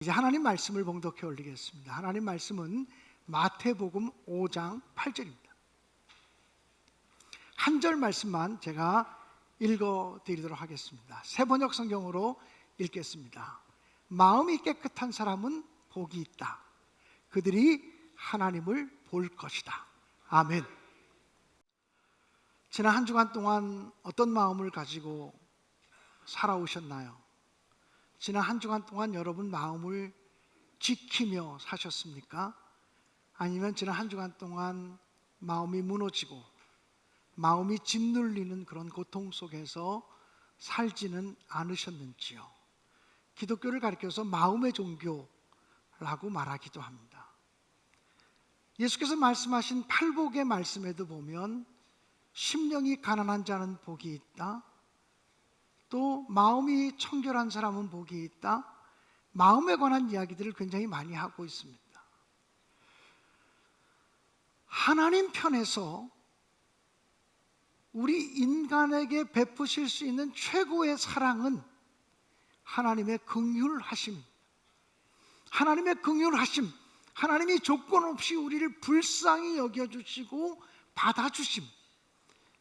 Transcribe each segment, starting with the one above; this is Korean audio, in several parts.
이제 하나님 말씀을 봉독해 올리겠습니다. 하나님 말씀은 마태복음 5장 8절입니다. 한 절 말씀만 제가 읽어 드리도록 하겠습니다. 새번역 성경으로 읽겠습니다. 마음이 깨끗한 사람은 복이 있다. 그들이 하나님을 볼 것이다. 아멘. 지난 한 주간 동안 어떤 마음을 가지고 살아오셨나요? 지난 한 주간 동안 여러분 마음을 지키며 사셨습니까? 아니면 지난 한 주간 동안 마음이 무너지고 마음이 짓눌리는 그런 고통 속에서 살지는 않으셨는지요? 기독교를 가리켜서 마음의 종교라고 말하기도 합니다. 예수께서 말씀하신 팔복의 말씀에도 보면 심령이 가난한 자는 복이 있다, 또 마음이 청결한 사람은 복이 있다, 마음에 관한 이야기들을 굉장히 많이 하고 있습니다. 하나님 편에서 우리 인간에게 베푸실 수 있는 최고의 사랑은 하나님의 긍휼하심입니다. 하나님의 긍휼하심, 하나님이 조건 없이 우리를 불쌍히 여겨주시고 받아주심,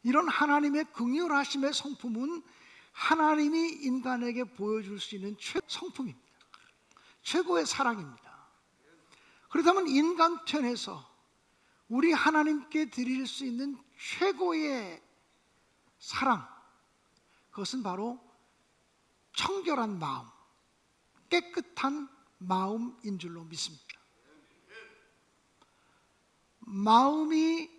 이런 하나님의 긍휼하심의 성품은 하나님이 인간에게 보여줄 수 있는 성품입니다. 최고의 사랑입니다. 그렇다면 인간 편에서 우리 하나님께 드릴 수 있는 최고의 사랑, 그것은 바로 청결한 마음, 깨끗한 마음인 줄로 믿습니다. 마음이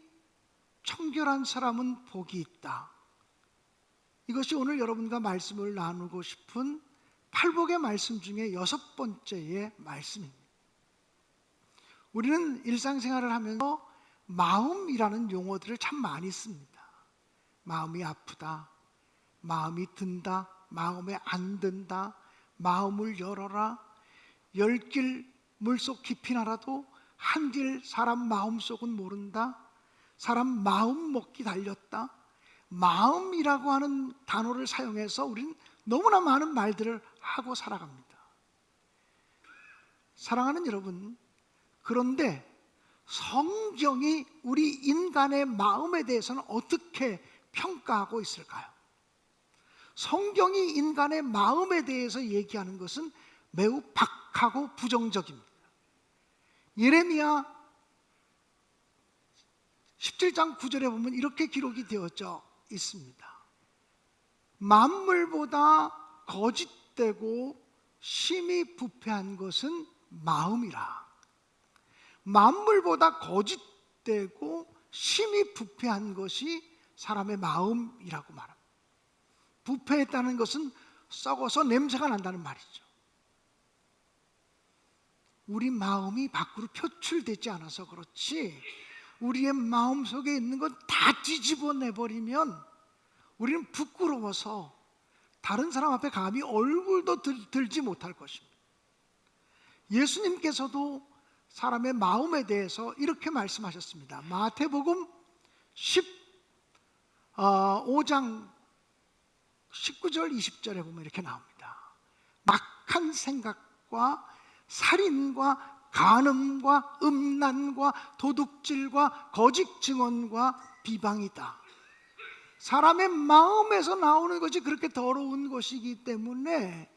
청결한 사람은 복이 있다. 이것이 오늘 여러분과 말씀을 나누고 싶은 팔복의 말씀 중에 6번째의 말씀입니다. 우리는 일상생활을 하면서 마음이라는 용어들을 참 많이 씁니다. 마음이 아프다, 마음이 든다, 마음에 안 든다, 마음을 열어라, 10길 물속 깊이 나라도 한 길 사람 마음속은 모른다, 사람 마음 먹기 달렸다. 마음이라고 하는 단어를 사용해서 우리는 너무나 많은 말들을 하고 살아갑니다. 사랑하는 여러분, 그런데 성경이 우리 인간의 마음에 대해서는 어떻게 평가하고 있을까요? 성경이 인간의 마음에 대해서 얘기하는 것은 매우 박하고 부정적입니다. 예레미야 17장 9절에 보면 이렇게 기록이 되어져 있습니다. 만물보다 거짓되고 심히 부패한 것은 마음이라. 만물보다 거짓되고 심히 부패한 것이 사람의 마음이라고 말합니다. 부패했다는 것은 썩어서 냄새가 난다는 말이죠. 우리 마음이 밖으로 표출되지 않아서 그렇지, 우리의 마음속에 있는 건 다 뒤집어내버리면 우리는 부끄러워서 다른 사람 앞에 감히 얼굴도 들지 못할 것입니다. 예수님께서도 사람의 마음에 대해서 이렇게 말씀하셨습니다. 마태복음 5장 19절 20절에 보면 이렇게 나옵니다. 막한 생각과 살인과 간음과 음란과 도둑질과 거짓 증언과 비방이다. 사람의 마음에서 나오는 것이 그렇게 더러운 것이기 때문에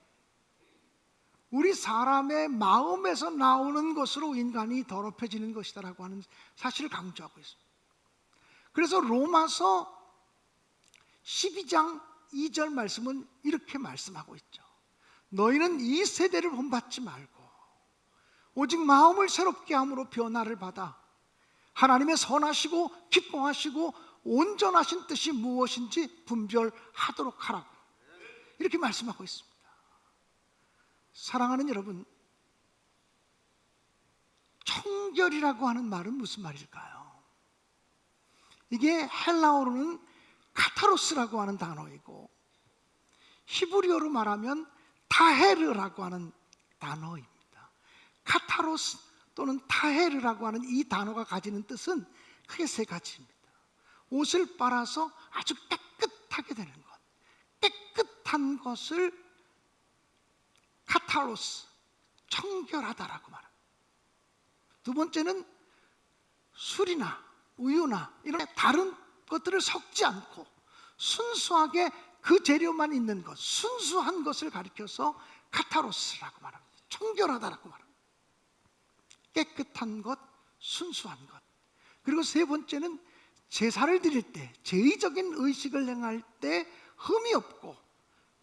우리 사람의 마음에서 나오는 것으로 인간이 더럽혀지는 것이다라고 하는 사실을 강조하고 있습니다. 그래서 로마서 12장 2절 말씀은 이렇게 말씀하고 있죠. 너희는 이 세대를 본받지 말고 오직 마음을 새롭게 함으로 변화를 받아 하나님의 선하시고 기뻐하시고 온전하신 뜻이 무엇인지 분별하도록 하라고, 이렇게 말씀하고 있습니다. 사랑하는 여러분, 청결이라고 하는 말은 무슨 말일까요? 이게 헬라어로는 카타로스라고 하는 단어이고 히브리어로 말하면 타헤르라고 하는 단어입니다. 카타로스 또는 타헤르라고 하는 이 단어가 가지는 뜻은 크게 세 가지입니다. 옷을 빨아서 아주 깨끗하게 되는 것, 깨끗한 것을 카타로스, 청결하다라고 말합니다. 두 번째는 술이나 우유나 이런 다른 것들을 섞지 않고 순수하게 그 재료만 있는 것, 순수한 것을 가리켜서 카타로스라고 말합니다. 청결하다라고 말합니다. 깨끗한 것, 순수한 것. 그리고 세 번째는 제사를 드릴 때, 제의적인 의식을 행할 때 흠이 없고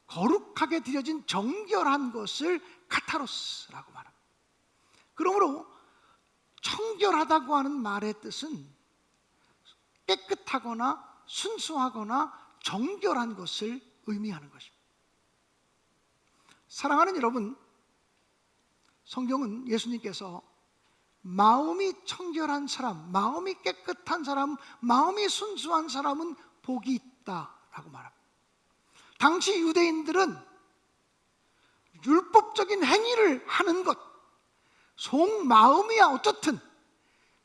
거룩하게 드려진 정결한 것을 카타로스라고 말합니다. 그러므로 청결하다고 하는 말의 뜻은 깨끗하거나 순수하거나 정결한 것을 의미하는 것입니다. 사랑하는 여러분, 성경은 예수님께서 마음이 청결한 사람, 마음이 깨끗한 사람, 마음이 순수한 사람은 복이 있다라고 말합니다. 당시 유대인들은 율법적인 행위를 하는 것, 속마음이야 어떻든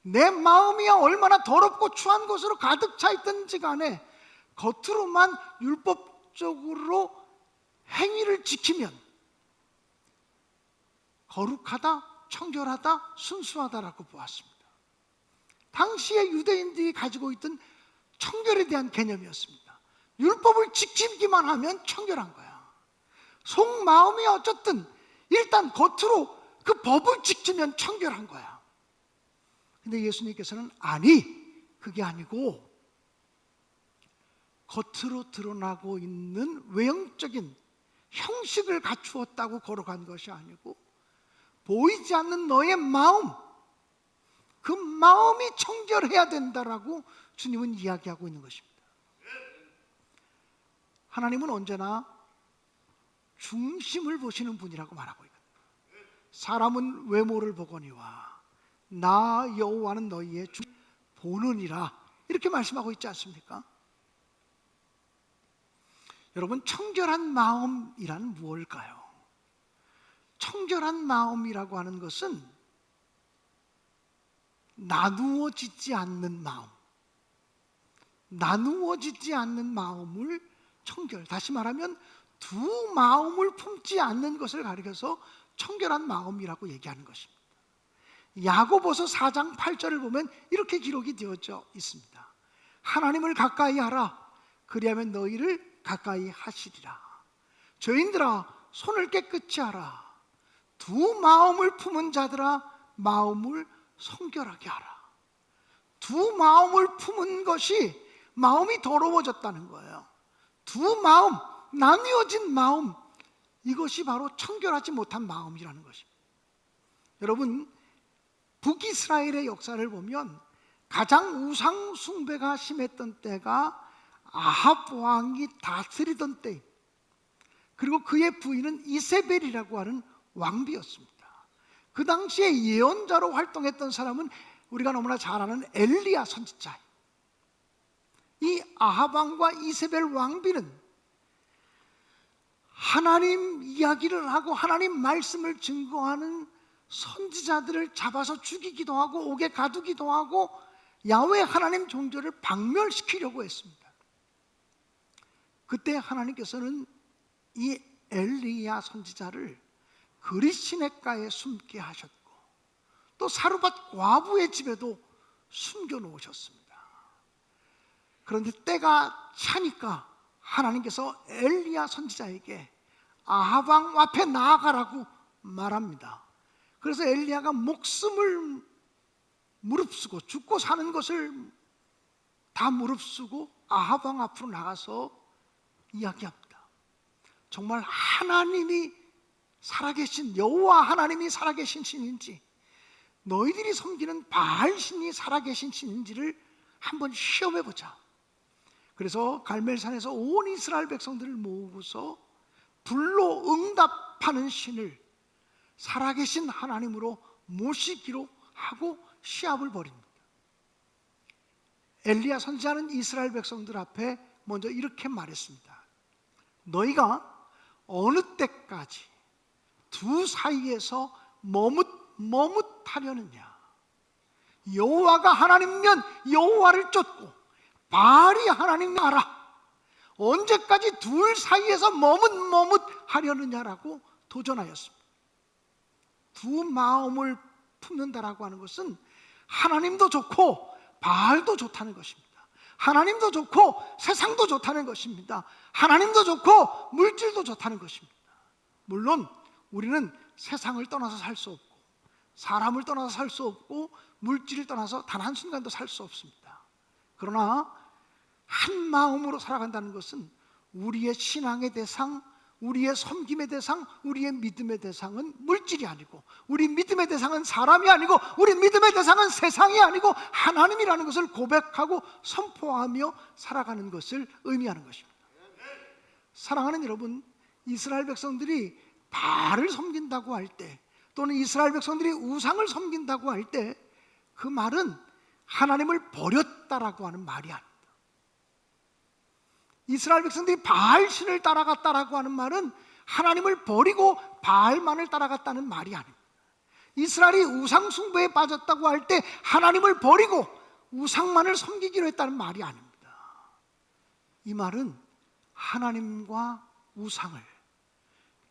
내 마음이야 얼마나 더럽고 추한 것으로 가득 차 있든지 간에 겉으로만 율법적으로 행위를 지키면 거룩하다, 청결하다, 순수하다라고 보았습니다. 당시의 유대인들이 가지고 있던 청결에 대한 개념이었습니다. 율법을 지키기만 하면 청결한 거야. 속마음이 어쨌든 일단 겉으로 그 법을 지키면 청결한 거야. 근데 예수님께서는 아니, 그게 아니고 겉으로 드러나고 있는 외형적인 형식을 갖추었다고 거룩한 것이 아니고 보이지 않는 너의 마음, 그 마음이 청결해야 된다라고 주님은 이야기하고 있는 것입니다. 하나님은 언제나 중심을 보시는 분이라고 말하고 있거든요. 사람은 외모를 보거니와 나 여호와는 너희의 중심을 보느니라, 이렇게 말씀하고 있지 않습니까? 여러분, 청결한 마음이란 무엇일까요? 청결한 마음이라고 하는 것은 나누어지지 않는 마음, 나누어지지 않는 마음을 청결, 다시 말하면 두 마음을 품지 않는 것을 가리켜서 청결한 마음이라고 얘기하는 것입니다. 야고보서 4장 8절을 보면 이렇게 기록이 되어져 있습니다. 하나님을 가까이 하라, 그리하면 너희를 가까이 하시리라. 죄인들아, 손을 깨끗이 하라. 두 마음을 품은 자들아, 마음을 성결하게 하라. 두 마음을 품은 것이 마음이 더러워졌다는 거예요. 두 마음, 나뉘어진 마음, 이것이 바로 청결하지 못한 마음이라는 것입니다. 여러분, 북이스라엘의 역사를 보면 가장 우상 숭배가 심했던 때가 아합 왕이 다스리던 때, 그리고 그의 부인은 이세벨이라고 하는 왕비였습니다. 그 당시에 예언자로 활동했던 사람은 우리가 너무나 잘 아는 엘리야 선지자예요. 이 아합 왕과 이세벨 왕비는 하나님 이야기를 하고 하나님 말씀을 증거하는 선지자들을 잡아서 죽이기도 하고 옥에 가두기도 하고 야훼 하나님 존재를 박멸시키려고 했습니다. 그때 하나님께서는 이 엘리야 선지자를 그릿시냇가에 숨게 하셨고 또 사르밧 과부의 집에도 숨겨 놓으셨습니다. 그런데 때가 차니까 하나님께서 엘리야 선지자에게 아합 왕 앞에 나아가라고 말합니다. 그래서 엘리야가 목숨을 무릅쓰고 죽고 사는 것을 다 무릅쓰고 아합 왕 앞으로 나가서 이야기합니다. 정말 하나님이 살아계신 여호와 하나님이 살아계신 신인지 너희들이 섬기는 바알 신이 살아계신 신인지를 한번 시험해보자. 그래서 갈멜산에서 온 이스라엘 백성들을 모으고서 불로 응답하는 신을 살아계신 하나님으로 모시기로 하고 시합을 벌입니다. 엘리야 선지자는 이스라엘 백성들 앞에 먼저 이렇게 말했습니다. 너희가 어느 때까지 두 사이에서 머뭇하려느냐? 여호와가 하나님면 여호와를 쫓고 바알이 하나님 알아. 언제까지 둘 사이에서 머뭇하려느냐라고 도전하였습니다. 두 마음을 품는다라고 하는 것은 하나님도 좋고 바알도 좋다는 것입니다. 하나님도 좋고 세상도 좋다는 것입니다. 하나님도 좋고 물질도 좋다는 것입니다. 물론 우리는 세상을 떠나서 살 수 없고 사람을 떠나서 살 수 없고 물질을 떠나서 단 한순간도 살 수 없습니다. 그러나 한 마음으로 살아간다는 것은 우리의 신앙의 대상, 우리의 섬김의 대상, 우리의 믿음의 대상은 물질이 아니고, 우리 믿음의 대상은 사람이 아니고, 우리 믿음의 대상은 세상이 아니고 하나님이라는 것을 고백하고 선포하며 살아가는 것을 의미하는 것입니다. 사랑하는 여러분, 이스라엘 백성들이 바알을 섬긴다고 할 때, 또는 이스라엘 백성들이 우상을 섬긴다고 할 때, 그 말은 하나님을 버렸다라고 하는 말이 아닙니다. 이스라엘 백성들이 바알 신을 따라갔다라고 하는 말은 하나님을 버리고 바알만을 따라갔다는 말이 아닙니다. 이스라엘이 우상 숭배에 빠졌다고 할 때 하나님을 버리고 우상만을 섬기기로 했다는 말이 아닙니다. 이 말은 하나님과 우상을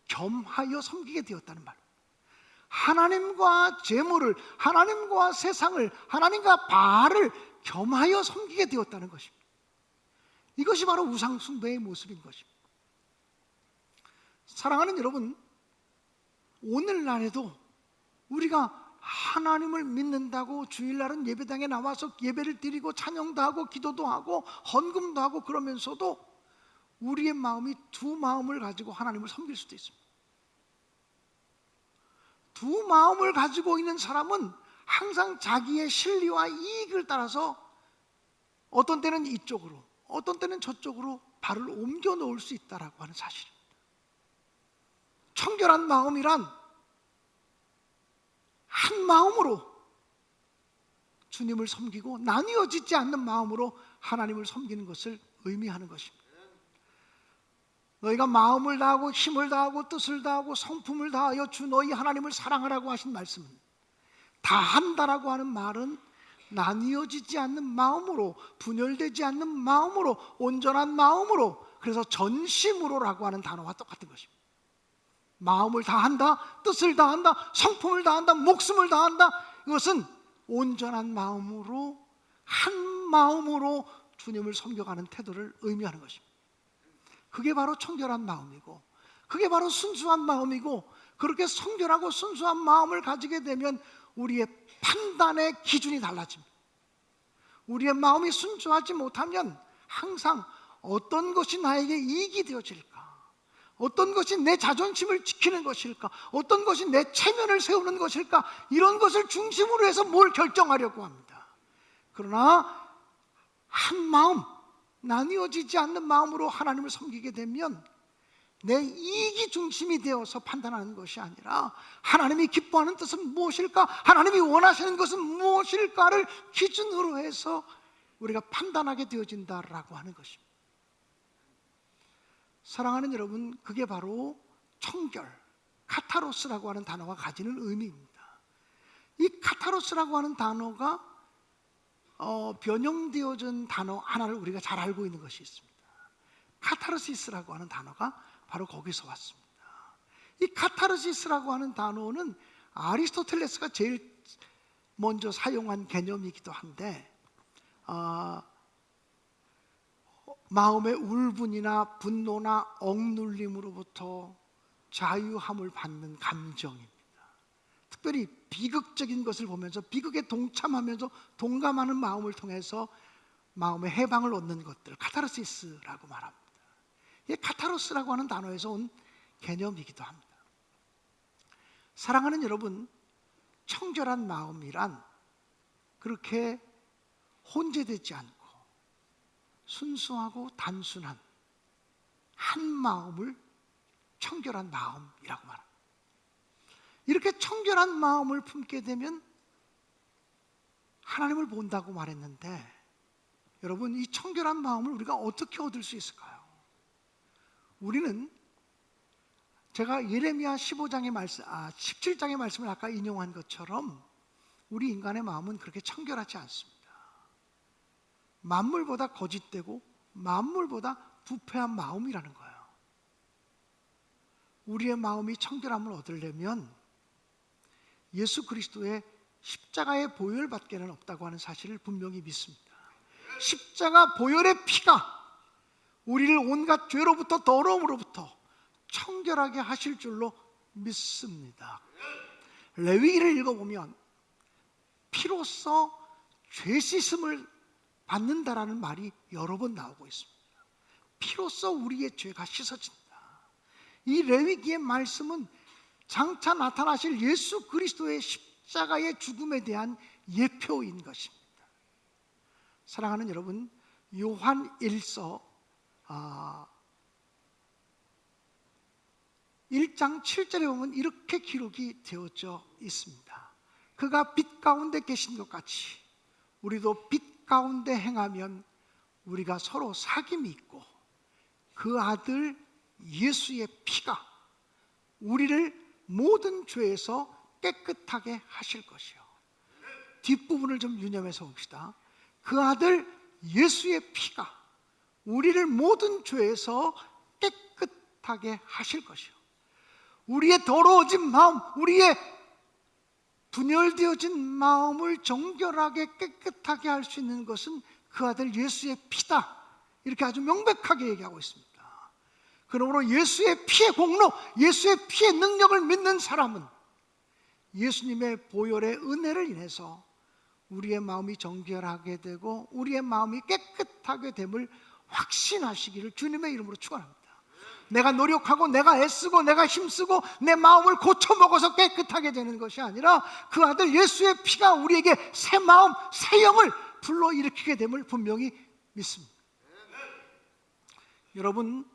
겸하여 섬기게 되었다는 말입니다. 하나님과 재물을, 하나님과 세상을, 하나님과 바알을 겸하여 섬기게 되었다는 것입니다. 이것이 바로 우상 숭배의 모습인 것입니다. 사랑하는 여러분, 오늘날에도 우리가 하나님을 믿는다고 주일날은 예배당에 나와서 예배를 드리고 찬양도 하고 기도도 하고 헌금도 하고 그러면서도 우리의 마음이 두 마음을 가지고 하나님을 섬길 수도 있습니다. 두 마음을 가지고 있는 사람은 항상 자기의 실리와 이익을 따라서 어떤 때는 이쪽으로, 어떤 때는 저쪽으로 발을 옮겨 놓을 수 있다라고 하는 사실입니다. 청결한 마음이란 한 마음으로 주님을 섬기고 나뉘어지지 않는 마음으로 하나님을 섬기는 것을 의미하는 것입니다. 너희가 마음을 다하고 힘을 다하고 뜻을 다하고 성품을 다하여 주 너희 하나님을 사랑하라고 하신 말씀은, 다한다라고 하는 말은 나뉘어지지 않는 마음으로, 분열되지 않는 마음으로, 온전한 마음으로, 그래서 전심으로라고 하는 단어와 똑같은 것입니다. 마음을 다한다, 뜻을 다한다, 성품을 다한다, 목숨을 다한다. 이것은 온전한 마음으로, 한 마음으로 주님을 섬겨가는 태도를 의미하는 것입니다. 그게 바로 청결한 마음이고, 그게 바로 순수한 마음이고, 그렇게 청결하고 순수한 마음을 가지게 되면 우리의 판단의 기준이 달라집니다. 우리의 마음이 순수하지 못하면 항상 어떤 것이 나에게 이익이 되어질까, 어떤 것이 내 자존심을 지키는 것일까, 어떤 것이 내 체면을 세우는 것일까, 이런 것을 중심으로 해서 뭘 결정하려고 합니다. 그러나 한 마음, 나뉘어지지 않는 마음으로 하나님을 섬기게 되면 내 이익이 중심이 되어서 판단하는 것이 아니라 하나님이 기뻐하는 뜻은 무엇일까, 하나님이 원하시는 것은 무엇일까를 기준으로 해서 우리가 판단하게 되어진다라고 하는 것입니다. 사랑하는 여러분, 그게 바로 청결, 카타로스라고 하는 단어가 가지는 의미입니다. 이 카타로스라고 하는 단어가 변형되어진 단어 하나를 우리가 잘 알고 있는 것이 있습니다. 카타르시스라고 하는 단어가 바로 거기서 왔습니다. 이 카타르시스라고 하는 단어는 아리스토텔레스가 제일 먼저 사용한 개념이기도 한데, 마음의 울분이나 분노나 억눌림으로부터 자유함을 받는 감정입니다. 특별히 비극적인 것을 보면서 비극에 동참하면서 동감하는 마음을 통해서 마음의 해방을 얻는 것들, 카타르시스라고 말합니다. 이게 카타로스라고 하는 단어에서 온 개념이기도 합니다. 사랑하는 여러분, 청결한 마음이란 그렇게 혼재되지 않고 순수하고 단순한 한 마음을 청결한 마음이라고 말합니다. 이렇게 청결한 마음을 품게 되면 하나님을 본다고 말했는데, 여러분, 이 청결한 마음을 우리가 어떻게 얻을 수 있을까요? 우리는, 제가 예레미야 15장의 말씀, 17장의 말씀을 아까 인용한 것처럼 우리 인간의 마음은 그렇게 청결하지 않습니다. 만물보다 거짓되고 만물보다 부패한 마음이라는 거예요. 우리의 마음이 청결함을 얻으려면 예수 그리스도의 십자가의 보혈 밖에는 없다고 하는 사실을 분명히 믿습니다. 십자가 보혈의 피가 우리를 온갖 죄로부터 더러움으로부터 청결하게 하실 줄로 믿습니다. 레위기를 읽어보면 피로써 죄 씻음을 받는다라는 말이 여러 번 나오고 있습니다. 피로써 우리의 죄가 씻어진다. 이 레위기의 말씀은 장차 나타나실 예수 그리스도의 십자가의 죽음에 대한 예표인 것입니다. 사랑하는 여러분, 요한 1서 1장 7절에 보면 이렇게 기록이 되어져 있습니다. 그가 빛 가운데 계신 것 같이 우리도 빛 가운데 행하면 우리가 서로 사귐이 있고 그 아들 예수의 피가 우리를 모든 죄에서 깨끗하게 하실 것이요. 뒷부분을 좀 유념해서 봅시다. 그 아들 예수의 피가 우리를 모든 죄에서 깨끗하게 하실 것이요. 우리의 더러워진 마음, 우리의 분열되어진 마음을 정결하게 깨끗하게 할 수 있는 것은 그 아들 예수의 피다. 이렇게 아주 명백하게 얘기하고 있습니다. 그러므로 예수의 피의 공로, 예수의 피의 능력을 믿는 사람은 예수님의 보혈의 은혜를 인해서 우리의 마음이 정결하게 되고 우리의 마음이 깨끗하게 됨을 확신하시기를 주님의 이름으로 축원합니다. 내가 노력하고 내가 애쓰고 내가 힘쓰고 내 마음을 고쳐먹어서 깨끗하게 되는 것이 아니라 그 아들 예수의 피가 우리에게 새 마음, 새 영을 불러일으키게 됨을 분명히 믿습니다. 여러분,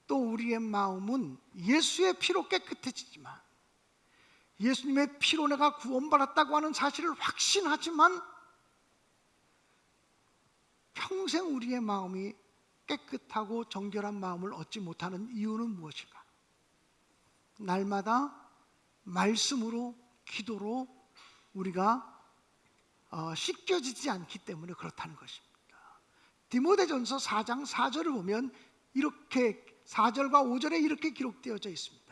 또 우리의 마음은 예수의 피로 깨끗해지지만 예수님의 피로 내가 구원받았다고 하는 사실을 확신하지만 평생 우리의 마음이 깨끗하고 정결한 마음을 얻지 못하는 이유는 무엇일까? 날마다 말씀으로, 기도로 우리가 씻겨지지 않기 때문에 그렇다는 것입니다. 디모데전서 4장 4절을 보면 이렇게 4절과 5절에 이렇게 기록되어져 있습니다.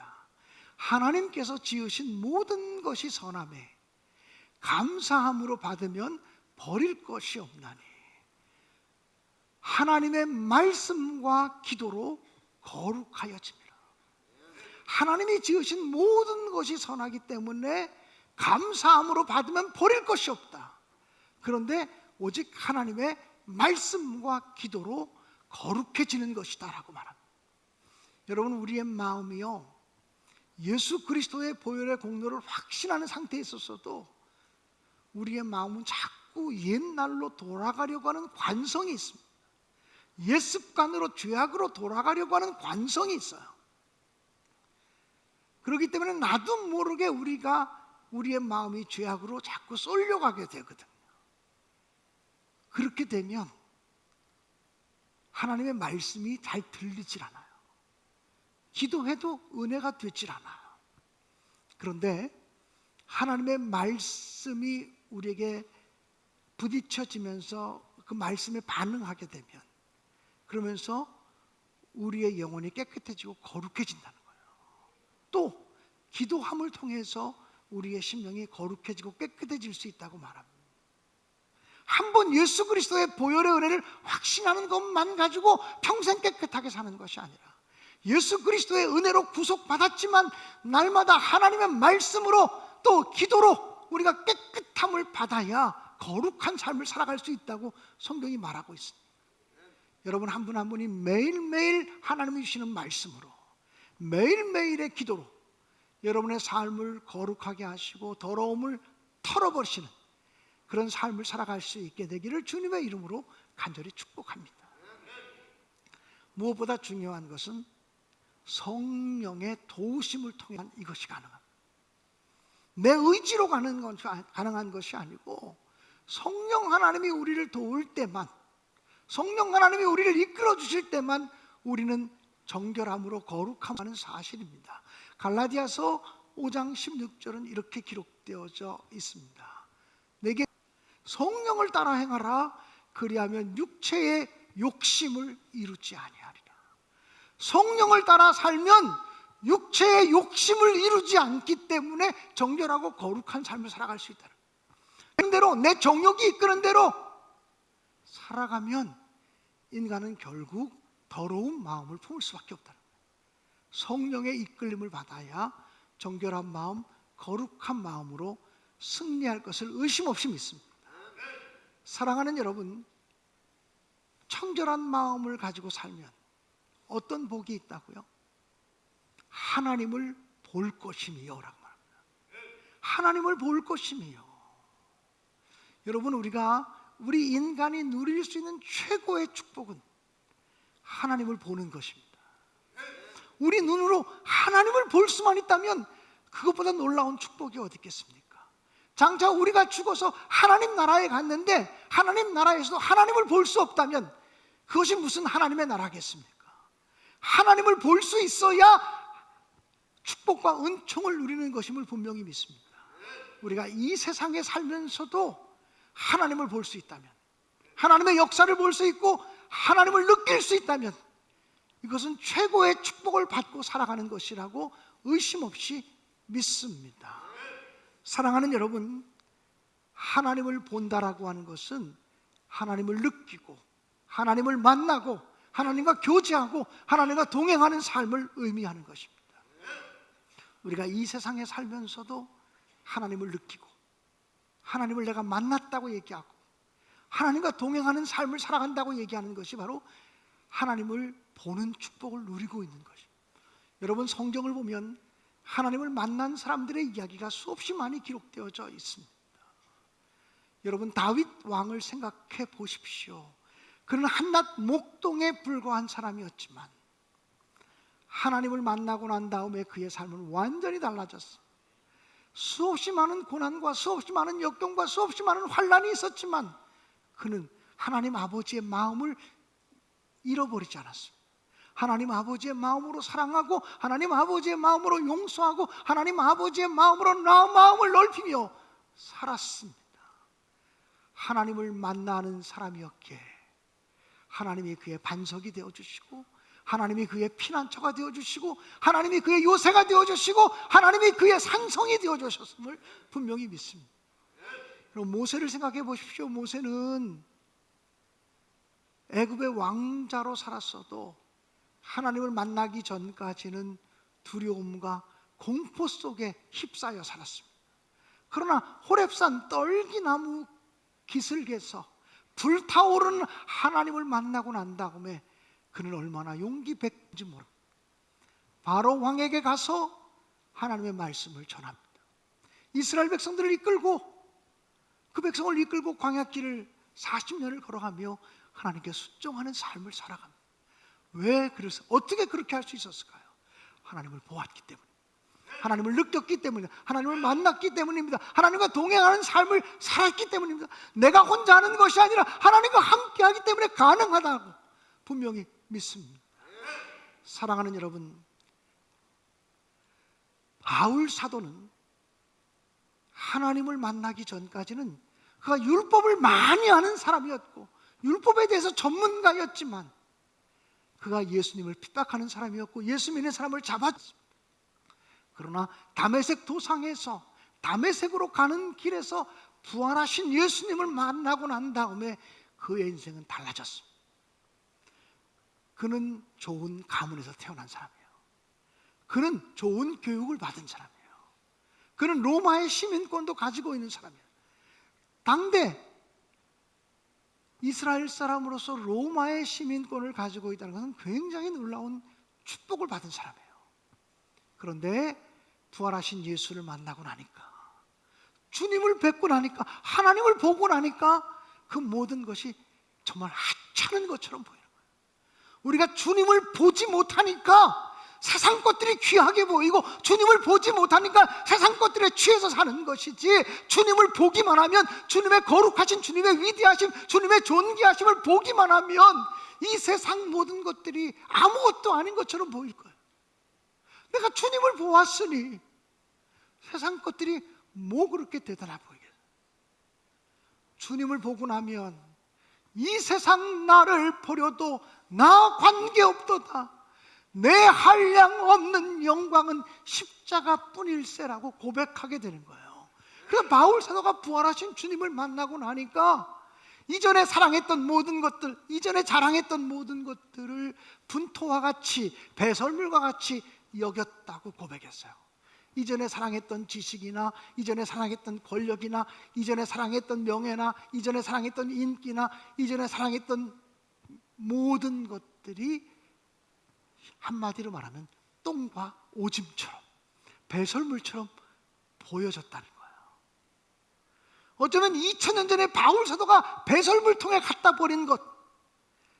하나님께서 지으신 모든 것이 선하매 감사함으로 받으면 버릴 것이 없나니 하나님의 말씀과 기도로 거룩하여집니다. 하나님이 지으신 모든 것이 선하기 때문에 감사함으로 받으면 버릴 것이 없다. 그런데 오직 하나님의 말씀과 기도로 거룩해지는 것이다 라고 말합니다. 여러분, 우리의 마음이요, 예수 그리스도의 보혈의 공로를 확신하는 상태에 있어서도 우리의 마음은 자꾸 옛날로 돌아가려고 하는 관성이 있습니다. 옛 습관으로, 죄악으로 돌아가려고 하는 관성이 있어요. 그렇기 때문에 나도 모르게 우리의 마음이 죄악으로 자꾸 쏠려가게 되거든요. 그렇게 되면 하나님의 말씀이 잘 들리질 않아요. 기도해도 은혜가 되질 않아요. 그런데 하나님의 말씀이 우리에게 부딪혀지면서 그 말씀에 반응하게 되면 그러면서 우리의 영혼이 깨끗해지고 거룩해진다는 거예요. 또 기도함을 통해서 우리의 심령이 거룩해지고 깨끗해질 수 있다고 말합니다. 한번 예수 그리스도의 보혈의 은혜를 확신하는 것만 가지고 평생 깨끗하게 사는 것이 아니라 예수 그리스도의 은혜로 구속받았지만 날마다 하나님의 말씀으로 또 기도로 우리가 깨끗함을 받아야 거룩한 삶을 살아갈 수 있다고 성경이 말하고 있습니다. 여러분, 한 분 한 분이 매일매일 하나님이 주시는 말씀으로 매일매일의 기도로 여러분의 삶을 거룩하게 하시고 더러움을 털어버리시는 그런 삶을 살아갈 수 있게 되기를 주님의 이름으로 간절히 축복합니다. 무엇보다 중요한 것은 성령의 도우심을 통한 이것이 가능합니다. 내 의지로 가능한 것이 아니고 성령 하나님이 우리를 도울 때만, 성령 하나님이 우리를 이끌어 주실 때만 우리는 정결함으로 거룩함하는 사실입니다. 갈라디아서 5장 16절은 이렇게 기록되어져 있습니다. 내게 성령을 따라 행하라. 그리하면 육체의 욕심을 이루지 아니하리라. 성령을 따라 살면 육체의 욕심을 이루지 않기 때문에 정결하고 거룩한 삶을 살아갈 수 있다는 거예요. 대로 내 정욕이 이끄는 대로 살아가면 인간은 결국 더러운 마음을 품을 수밖에 없다는 거예요. 성령의 이끌림을 받아야 정결한 마음, 거룩한 마음으로 승리할 것을 의심 없이 믿습니다. 사랑하는 여러분, 청결한 마음을 가지고 살면 어떤 복이 있다고요? 하나님을 볼 것임이요 라고 말합니다. 하나님을 볼 것임이요. 여러분, 우리 인간이 누릴 수 있는 최고의 축복은 하나님을 보는 것입니다. 우리 눈으로 하나님을 볼 수만 있다면 그것보다 놀라운 축복이 어디 있겠습니까? 장차 우리가 죽어서 하나님 나라에 갔는데 하나님 나라에서도 하나님을 볼 수 없다면 그것이 무슨 하나님의 나라겠습니까? 하나님을 볼 수 있어야 축복과 은총을 누리는 것임을 분명히 믿습니다. 우리가 이 세상에 살면서도 하나님을 볼 수 있다면, 하나님의 역사를 볼 수 있고 하나님을 느낄 수 있다면 이것은 최고의 축복을 받고 살아가는 것이라고 의심 없이 믿습니다. 사랑하는 여러분, 하나님을 본다라고 하는 것은 하나님을 느끼고 하나님을 만나고 하나님과 교제하고 하나님과 동행하는 삶을 의미하는 것입니다. 우리가 이 세상에 살면서도 하나님을 느끼고 하나님을 내가 만났다고 얘기하고 하나님과 동행하는 삶을 살아간다고 얘기하는 것이 바로 하나님을 보는 축복을 누리고 있는 것입니다. 여러분, 성경을 보면 하나님을 만난 사람들의 이야기가 수없이 많이 기록되어져 있습니다. 여러분, 다윗 왕을 생각해 보십시오. 그는 한낱 목동에 불과한 사람이었지만 하나님을 만나고 난 다음에 그의 삶은 완전히 달라졌어. 수없이 많은 고난과 수없이 많은 역경과 수없이 많은 환난이 있었지만 그는 하나님 아버지의 마음을 잃어버리지 않았습니다. 하나님 아버지의 마음으로 사랑하고 하나님 아버지의 마음으로 용서하고 하나님 아버지의 마음으로 마음을 넓히며 살았습니다. 하나님을 만나는 사람이었기에 하나님이 그의 반석이 되어주시고 하나님이 그의 피난처가 되어주시고 하나님이 그의 요새가 되어주시고 하나님이 그의 산성이 되어주셨음을 분명히 믿습니다. 그럼 모세를 생각해 보십시오. 모세는 애굽의 왕자로 살았어도 하나님을 만나기 전까지는 두려움과 공포 속에 휩싸여 살았습니다. 그러나 호렙산 떨기나무 기슭에서 불타오르는 하나님을 만나고 난 다음에 그는 얼마나 용기 백인지 모릅니다. 바로 왕에게 가서 하나님의 말씀을 전합니다. 이스라엘 백성들을 이끌고 그 백성을 이끌고 광야길을 40년을 걸어가며 하나님께 순종하는 삶을 살아갑니다. 왜 그래서 어떻게 그렇게 할 수 있었을까요? 하나님을 보았기 때문입니다. 하나님을 느꼈기 때문입니다. 하나님을 만났기 때문입니다. 하나님과 동행하는 삶을 살았기 때문입니다. 내가 혼자 하는 것이 아니라 하나님과 함께하기 때문에 가능하다고 분명히 믿습니다. 사랑하는 여러분, 바울 사도는 하나님을 만나기 전까지는 그가 율법을 많이 아는 사람이었고 율법에 대해서 전문가였지만 그가 예수님을 핍박하는 사람이었고 예수 믿는 사람을 잡았습니다. 그러나 다메섹 도상에서 다메섹으로 가는 길에서 부활하신 예수님을 만나고 난 다음에 그의 인생은 달라졌습니다. 그는 좋은 가문에서 태어난 사람이에요. 그는 좋은 교육을 받은 사람이에요. 그는 로마의 시민권도 가지고 있는 사람이에요. 당대 이스라엘 사람으로서 로마의 시민권을 가지고 있다는 것은 굉장히 놀라운 축복을 받은 사람이에요. 그런데 부활하신 예수를 만나고 나니까, 주님을 뵙고 나니까, 하나님을 보고 나니까 그 모든 것이 정말 하찮은 것처럼 보이는 거예요. 우리가 주님을 보지 못하니까 세상 것들이 귀하게 보이고 주님을 보지 못하니까 세상 것들에 취해서 사는 것이지, 주님을 보기만 하면 주님의 거룩하신 주님의 위대하심, 주님의 존귀하심을 보기만 하면 이 세상 모든 것들이 아무것도 아닌 것처럼 보일 거예요. 내가 주님을 보았으니 세상 것들이 뭐 그렇게 대단해 보이겠어요. 주님을 보고 나면 이 세상 나를 버려도 나 관계없도다. 내 한량 없는 영광은 십자가뿐일세라고 고백하게 되는 거예요. 그래서 바울 사도가 부활하신 주님을 만나고 나니까 이전에 사랑했던 모든 것들, 이전에 자랑했던 모든 것들을 분토와 같이, 배설물과 같이 여겼다고 고백했어요. 이전에 사랑했던 지식이나, 이전에 사랑했던 권력이나, 이전에 사랑했던 명예나, 이전에 사랑했던 인기나, 이전에 사랑했던 모든 것들이 한마디로 말하면 똥과 오줌처럼, 배설물처럼 보여졌다는 거예요. 어쩌면 2000년 전에 바울 사도가 배설물통에 갖다 버린 것,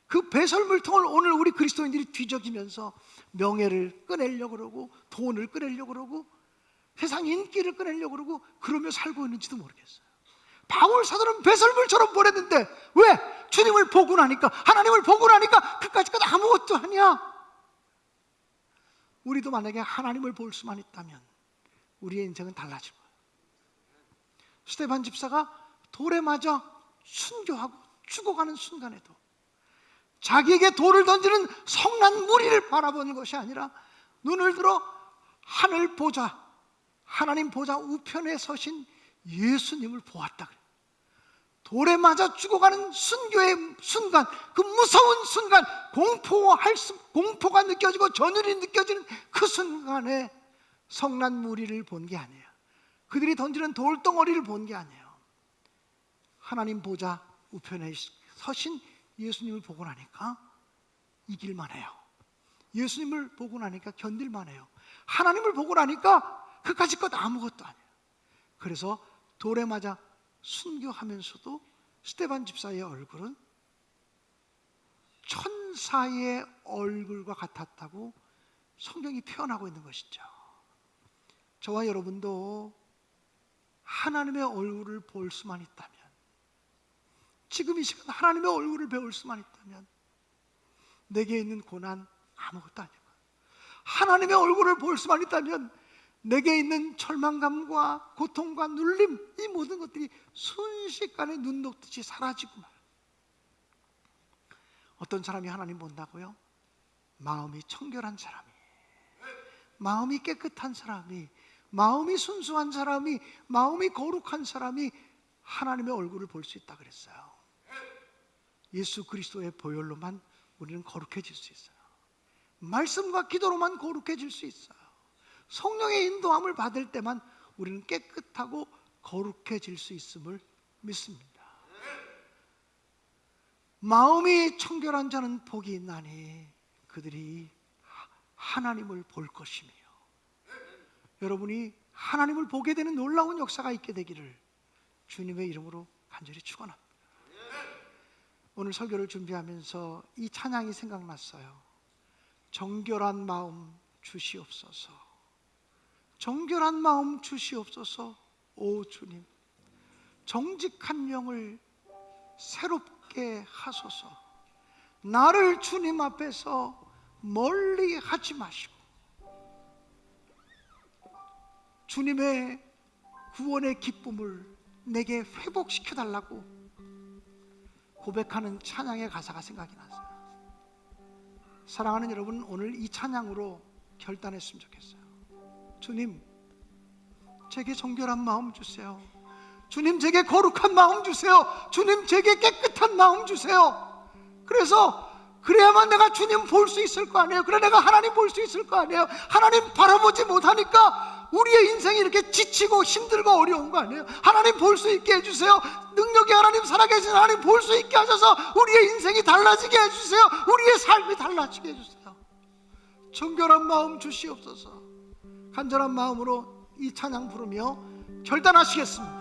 그 배설물통을 오늘 우리 그리스도인들이 뒤적이면서 명예를 꺼내려고 그러고, 돈을 꺼내려고 그러고, 세상 인기를 꺼내려고 그러고, 그러며 살고 있는지도 모르겠어요. 바울 사도는 배설물처럼 버렸는데 왜? 주님을 보고 나니까, 하나님을 보고 나니까 그까짓 것 아무것도 아니야. 우리도 만약에 하나님을 볼 수만 있다면 우리의 인생은 달라질 거예요. 스데반 집사가 돌에 맞아 순교하고 죽어가는 순간에도 자기에게 돌을 던지는 성난 무리를 바라보는 것이 아니라 눈을 들어 하늘 보좌, 하나님 보좌 우편에 서신 예수님을 보았다 그래요. 돌에 맞아 죽어가는 순교의 순간, 그 무서운 순간, 공포가 느껴지고 전율이 느껴지는 그 순간에 성난 무리를 본 게 아니에요. 그들이 던지는 돌덩어리를 본 게 아니에요. 하나님 보좌 우편에 서신 예수님을 보고 나니까 이길만 해요. 예수님을 보고 나니까 견딜만 해요. 하나님을 보고 나니까 그까짓 것 아무것도 아니에요. 그래서 돌에 맞아 순교하면서도 스데반 집사의 얼굴은 천사의 얼굴과 같았다고 성경이 표현하고 있는 것이죠. 저와 여러분도 하나님의 얼굴을 볼 수만 있다면, 지금 이 시간 하나님의 얼굴을 배울 수만 있다면 내게 있는 고난 아무것도 아니고, 하나님의 얼굴을 볼 수만 있다면 내게 있는 절망감과 고통과 눌림, 이 모든 것들이 순식간에 눈 녹듯이 사라지고 말아요. 어떤 사람이 하나님 본다고요? 마음이 청결한 사람이, 마음이 깨끗한 사람이, 마음이 순수한 사람이, 마음이 거룩한 사람이 하나님의 얼굴을 볼 수 있다 그랬어요. 예수 그리스도의 보혈로만 우리는 거룩해질 수 있어요. 말씀과 기도로만 거룩해질 수 있어요. 성령의 인도함을 받을 때만 우리는 깨끗하고 거룩해질 수 있음을 믿습니다. 마음이 청결한 자는 복이 있나니 그들이 하나님을 볼 것이며, 여러분이 하나님을 보게 되는 놀라운 역사가 있게 되기를 주님의 이름으로 간절히 축원합니다. 오늘 설교를 준비하면서 이 찬양이 생각났어요. 정결한 마음 주시옵소서, 정결한 마음 주시옵소서. 오 주님, 정직한 영을 새롭게 하소서. 나를 주님 앞에서 멀리 하지 마시고 주님의 구원의 기쁨을 내게 회복시켜 달라고 고백하는 찬양의 가사가 생각이 났어요. 사랑하는 여러분, 오늘 이 찬양으로 결단했으면 좋겠어요. 주님, 제게 정결한 마음 주세요. 주님, 제게 거룩한 마음 주세요. 주님, 제게 깨끗한 마음 주세요. 그래야만 내가 주님 볼 수 있을 거 아니에요. 그래 내가 하나님 볼 수 있을 거 아니에요. 하나님 바라보지 못하니까 우리의 인생이 이렇게 지치고 힘들고 어려운 거 아니에요. 하나님 볼 수 있게 해주세요. 능력의 하나님, 살아계신 하나님 볼 수 있게 하셔서 우리의 인생이 달라지게 해주세요. 우리의 삶이 달라지게 해주세요. 정결한 마음 주시옵소서. 간절한 마음으로 이 찬양 부르며 결단하시겠습니다.